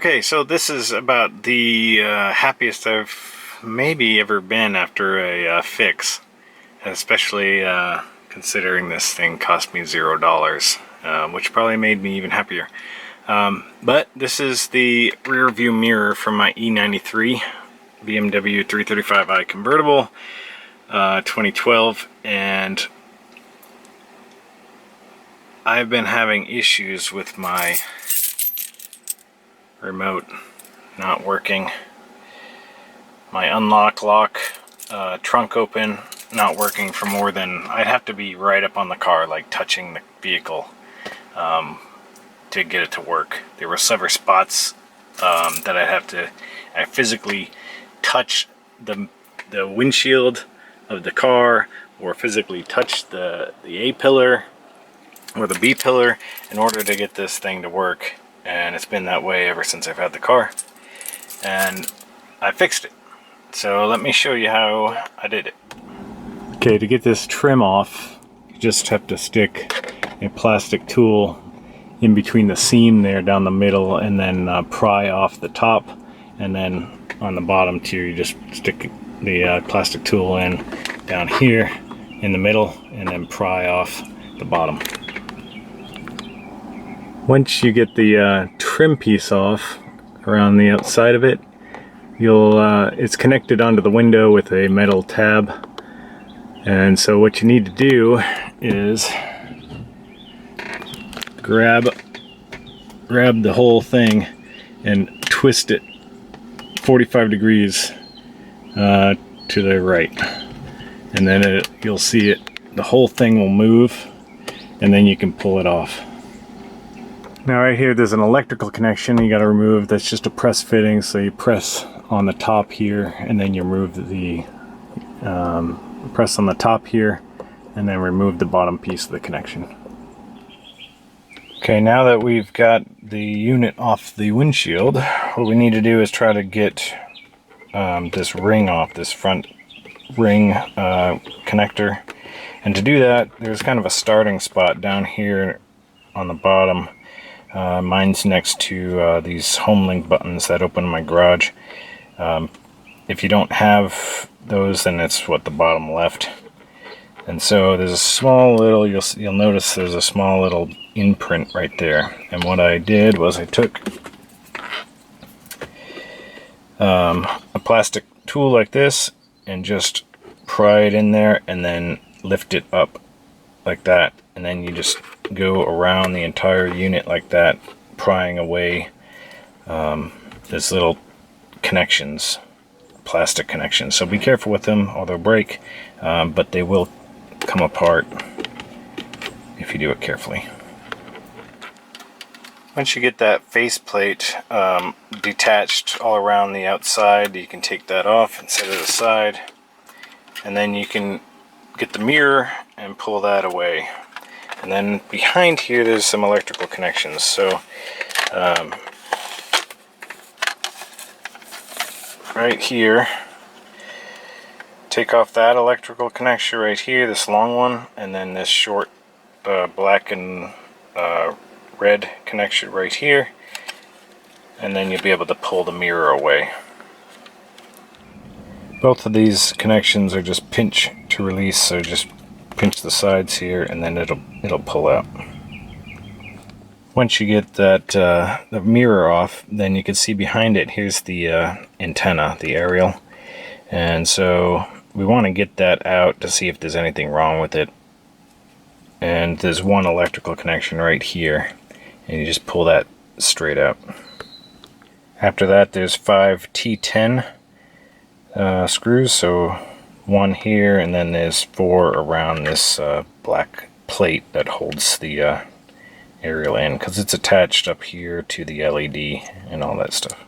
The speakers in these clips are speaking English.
Okay, so this is about the happiest I've maybe ever been after a fix, especially considering this thing cost me $0, which probably made me even happier. But this is the rear view mirror from my E93 BMW 335i convertible, 2012, and I've been having issues with my remote not working, my unlock lock trunk open not working for more than, I'd have to be right up on the car, like touching the vehicle, to get it to work. There were several spots that I physically touch the windshield of the car, or physically touch the A pillar or the B pillar in order to get this thing to work. And it's been that way ever since I've had the car, and I fixed it. So let me show you how I did it. Okay, to get this trim off, you just have to stick a plastic tool in between the seam there down the middle, and then pry off the top, and then on the bottom too, you just stick the plastic tool in down here in the middle, and then pry off the bottom. Once you get the trim piece off around the outside of it, it's connected onto the window with a metal tab. And so what you need to do is grab the whole thing and twist it 45 degrees to the right. And then you'll see the whole thing will move, and then you can pull it off. Now right here there's an electrical connection you got to remove. That's just a press fitting, so you press on the top here, and then you remove the press on the top here, and then remove the bottom piece of the connection. Okay, now that we've got the unit off the windshield, what we need to do is try to get this ring off, this front ring connector. And to do that, there's kind of a starting spot down here on the bottom. Mine's next to these home link buttons that open my garage. If you don't have those, then it's the bottom left. And so there's a small little, you'll notice there's a small little imprint right there. And what I did was I took a plastic tool like this and just pry it in there, and then lift it up like that. And then you just go around the entire unit like that, prying away these little connections, plastic connections. So be careful with them or they'll break, but they will come apart if you do it carefully. Once you get that faceplate detached all around the outside, you can take that off and set it aside, and then you can get the mirror and pull that away. And then behind here there's some electrical connections. So right here, take off that electrical connection right here, this long one, and then this short black and red connection right here, and then you'll be able to pull the mirror away. Both of these connections are just pinch to release, so just pinch the sides here, and then it'll pull out. Once you get that the mirror off, then you can see behind it, here's the antenna, the aerial. And so we want to get that out to see if there's anything wrong with it. And there's one electrical connection right here, and you just pull that straight out. After that, there's 5 T10 screws, so one here, and then there's 4 around this black plate that holds the aerial in, because it's attached up here to the LED and all that stuff.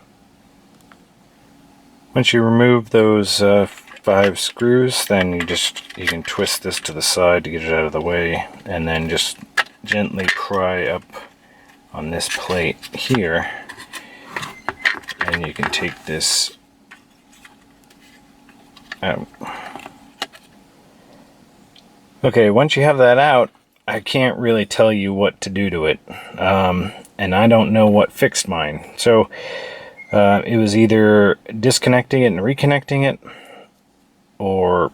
Once you remove those 5 screws, then you can twist this to the side to get it out of the way, and then just gently pry up on this plate here, and you can take this out. Okay, once you have that out, I can't really tell you what to do to it. and I don't know what fixed mine. So it was either disconnecting it and reconnecting it, or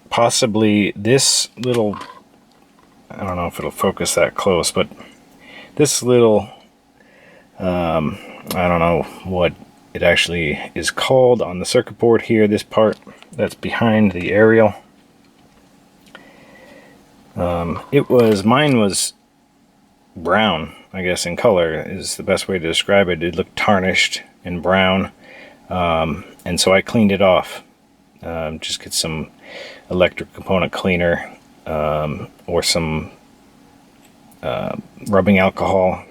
possibly this little, I don't know if it'll focus that close, but this little, I don't know what it actually is called on the circuit board here, this part that's behind the aerial. Mine was brown, I guess, in color is the best way to describe it. It looked tarnished and brown, and so I cleaned it off. Just get some electric component cleaner, or some rubbing alcohol,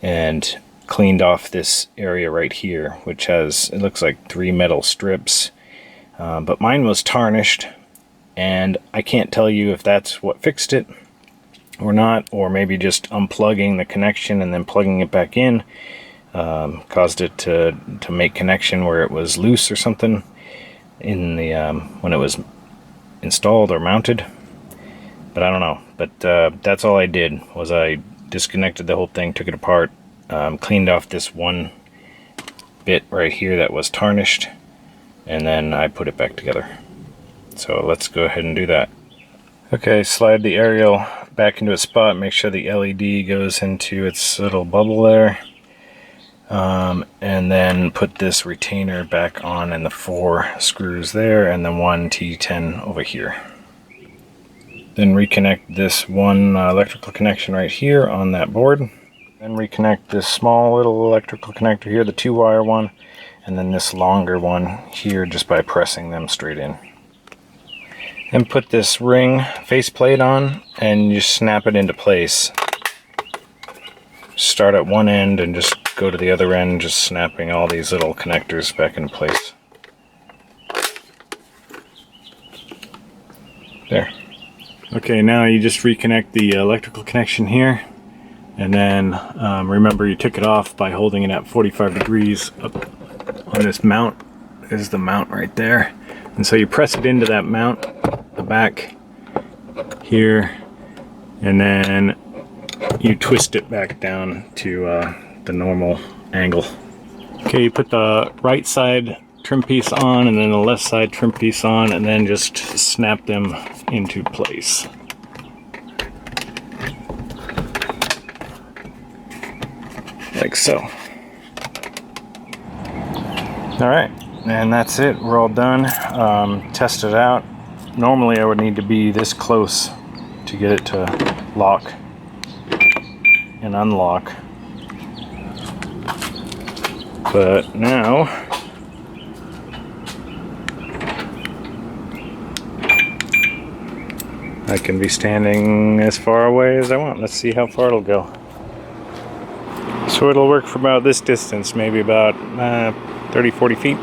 and cleaned off this area right here, which has, it looks like 3 metal strips, but mine was tarnished, and I can't tell you if that's what fixed it or not, or maybe just unplugging the connection and then plugging it back in caused it to make connection where it was loose or something in the when it was installed or mounted. But I don't know. But that's all I did, was I disconnected the whole thing, took it apart, cleaned off this one bit right here that was tarnished, and then I put it back together. So let's go ahead and do that. Okay, slide the aerial back into its spot, make sure the LED goes into its little bubble there, and then put this retainer back on, and the 4 screws there, and the 1 T10 over here. Then reconnect this one electrical connection right here on that board. Then reconnect this small little electrical connector here, the 2-wire one, and then this longer one here, just by pressing them straight in. And put this ring faceplate on, and you snap it into place. Start at one end and just go to the other end, just snapping all these little connectors back into place. There. Okay, now you just reconnect the electrical connection here, and then remember you took it off by holding it at 45 degrees up on this mount. There's the mount right there. And so you press it into that mount, the back here, and then you twist it back down to the normal angle. Okay, you put the right side trim piece on, and then the left side trim piece on, and then just snap them into place. Like so. Alright, and that's it. We're all done. Test it out. Normally I would need to be this close to get it to lock and unlock. But now I can be standing as far away as I want. Let's see how far it'll go. So it'll work for about this distance, maybe about 30-40 feet.